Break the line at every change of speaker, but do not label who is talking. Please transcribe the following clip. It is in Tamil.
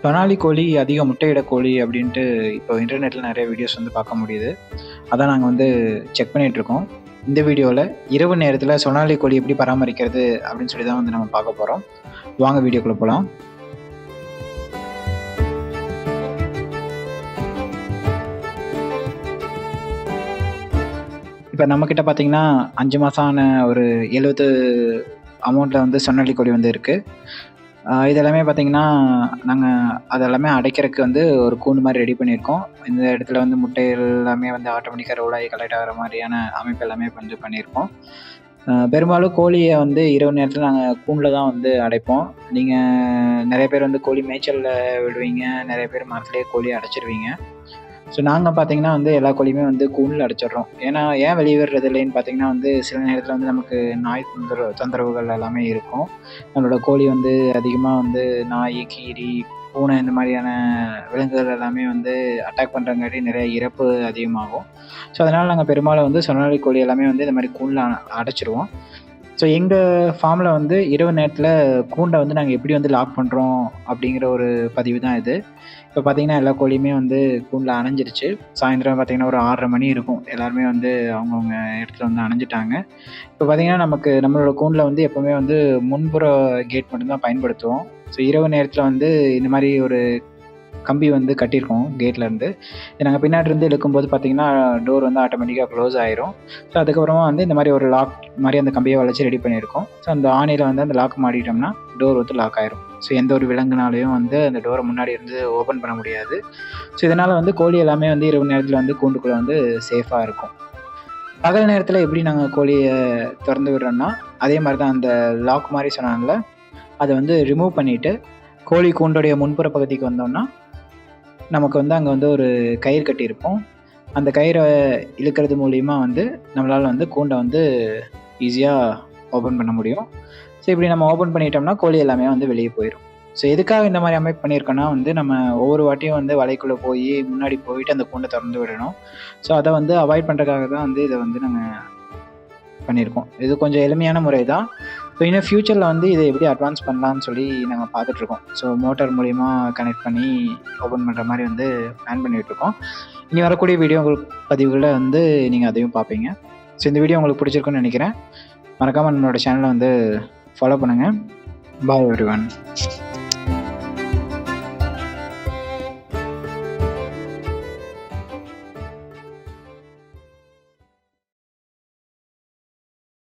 சொனாலி கோழி அதிக முட்டையிட கோழி அப்படின்ட்டு இப்போ இன்டர்நெட்டில் நிறைய வீடியோஸ் வந்து பார்க்க முடியுது. அதான் நாங்கள் வந்து செக் பண்ணிகிட்ருக்கோம். இந்த வீடியோவில் இரவு நேரத்தில் சொனாலி கோழி எப்படி பராமரிக்கிறது அப்படின்னு சொல்லி தான் வந்து நம்ம பார்க்க போகிறோம். வாங்க வீடியோக்குள்ளே போகலாம். இப்போ நம்மக்கிட்ட பார்த்தீங்கன்னா 5 மாதம் ஆன ஒரு 70 அமௌண்ட்டில் வந்து சொனாலி கோழி வந்து இருக்குது. இது எல்லாமே பார்த்தீங்கன்னா, நாங்கள் அதெல்லாமே அடைக்கிறதுக்கு வந்து ஒரு கூண்டு மாதிரி ரெடி பண்ணியிருக்கோம். இந்த இடத்துல வந்து முட்டைகள் எல்லாமே வந்து ஆட்டோமேட்டிக்காக ரோல் ஆகி கலெக்ட் ஆகிற மாதிரியான அமைப்பு எல்லாமே வந்து பண்ணியிருக்கோம். பெரும்பாலும் கோழியை வந்து இரவு நேரத்தில் நாங்கள் கூண்டில் தான் வந்து அடைப்போம். நீங்கள் நிறைய பேர் வந்து கோழி மேய்ச்சலில் விடுவீங்க, நிறைய பேர் மரத்துலேயே கோழியை அடைச்சிருவீங்க. ஸோ நாங்கள் பார்த்தீங்கன்னா வந்து எல்லா கோழியுமே வந்து கூண்டில் அடைச்சிடுறோம். ஏன் வெளியே விடுறது இல்லைன்னு பார்த்தீங்கன்னா வந்து சில நேரத்தில் வந்து நமக்கு நாய் தொந்தரவுகள் எல்லாமே இருக்கும். நம்மளோட கோழி வந்து அதிகமாக வந்து நாய், கீரி, பூனை இந்த மாதிரியான விலங்குகள் எல்லாமே வந்து அட்டாக் பண்ணுறங்காட்டி நிறைய இறப்பு அதிகமாகும். ஸோ அதனால் நாங்கள் பெரும்பாலும் வந்து சொனாலி கோழி எல்லாமே வந்து இந்த மாதிரி கூண்டில் அடைச்சிருவோம். ஸோ எங்கள் ஃபார்மில் வந்து இரவு நேரத்தில் கூண்டை வந்து நாங்கள் எப்படி வந்து லாக் பண்ணுறோம் அப்படிங்கிற ஒரு பதிவு தான் இது. இப்போ பார்த்தீங்கன்னா எல்லா கோழியுமே வந்து கூண்டில் அணைஞ்சிருச்சு. சாயந்தரம் பார்த்தீங்கன்னா ஒரு 6:30 மணி இருக்கும். எல்லாருமே வந்து அவங்கவுங்க இடத்துல வந்து அணைஞ்சிட்டாங்க. இப்போ பார்த்தீங்கன்னா நம்மளோட கூண்டில் வந்து எப்போவுமே வந்து முன்புற கேட் மட்டும்தான் பயன்படுத்துவோம். ஸோ இரவு நேரத்தில் வந்து இந்த மாதிரி ஒரு கம்பி வந்து கட்டியிருக்கோம் கேட்லேருந்து. நாங்கள் பின்னாடி இருந்து இழுக்கும்போது பார்த்தீங்கன்னா டோர் வந்து ஆட்டோமேட்டிக்காக க்ளோஸ் ஆயிரும். ஸோ அதுக்கப்புறமா வந்து இந்த மாதிரி ஒரு லாக் மாதிரி அந்த கம்பியை வளைச்சி ரெடி பண்ணியிருக்கோம். ஸோ அந்த ஆணியில் வந்து அந்த லாக் மாட்டிட்டோம்னா டோர் வந்து லாக் ஆயிரும். ஸோ எந்த ஒரு விலங்குனாலையும் வந்து அந்த டோரை முன்னாடி இருந்து ஓப்பன் பண்ண முடியாது. ஸோ இதனால் வந்து கோழி எல்லாமே வந்து இரவு நேரத்தில் வந்து கூண்டுக்குள்ளே வந்து சேஃபாக இருக்கும். பகல் நேரத்தில் எப்படி நாங்கள் கோழியை திறந்து விடுறோம்னா அதே மாதிரி தான் அந்த லாக் மாதிரி சொன்னாங்கல்ல, அதை வந்து ரிமூவ் பண்ணிவிட்டு கோழி கூண்டுடைய முன்புற பகுதிக்கு வந்தோம்னா நமக்கு வந்து அங்கே வந்து ஒரு கயிறு கட்டியிருப்போம். அந்த கயிறை இழுக்கிறது மூலிமா வந்து நம்மளால் வந்து கூண்டை வந்து ஈஸியாக ஓப்பன் பண்ண முடியும். ஸோ இப்படி நம்ம ஓப்பன் பண்ணிட்டோம்னா கோழி எல்லாமே வந்து வெளியே போயிடும். ஸோ எதுக்காக இந்த மாதிரி அமைப்பு பண்ணியிருக்கோன்னா வந்து நம்ம ஒவ்வொரு வாட்டியும் வந்து வலைக்குள்ளே முன்னாடி போயிட்டு அந்த கூண்டை திறந்து விடணும். ஸோ அதை வந்து அவாய்ட் பண்ணுறதுக்காக தான் வந்து இதை வந்து நாங்கள் பண்ணியிருக்கோம். இது கொஞ்சம் எளிமையான முறை தான். ஸோ இன்னும் ஃப்யூச்சரில் வந்து இதை எப்படி அட்வான்ஸ் பண்ணலான்னு சொல்லி நாங்கள் பார்த்துட்ருக்கோம். ஸோ மோட்டார் மூலிமா கனெக்ட் பண்ணி ஓப்பன் பண்ணுற மாதிரி வந்து பிளான் பண்ணிகிட்ருக்கோம். இனி வரக்கூடிய வீடியோ பதிவுகளில் வந்து நீங்கள் அதையும் பார்ப்பீங்க. ஸோ இந்த வீடியோ உங்களுக்கு பிடிச்சிருக்குன்னு நினைக்கிறேன். மறக்காமல் நம்மளோட சேனலை வந்து ஃபாலோ பண்ணுங்கள். பாய் எவ்ரிவன்.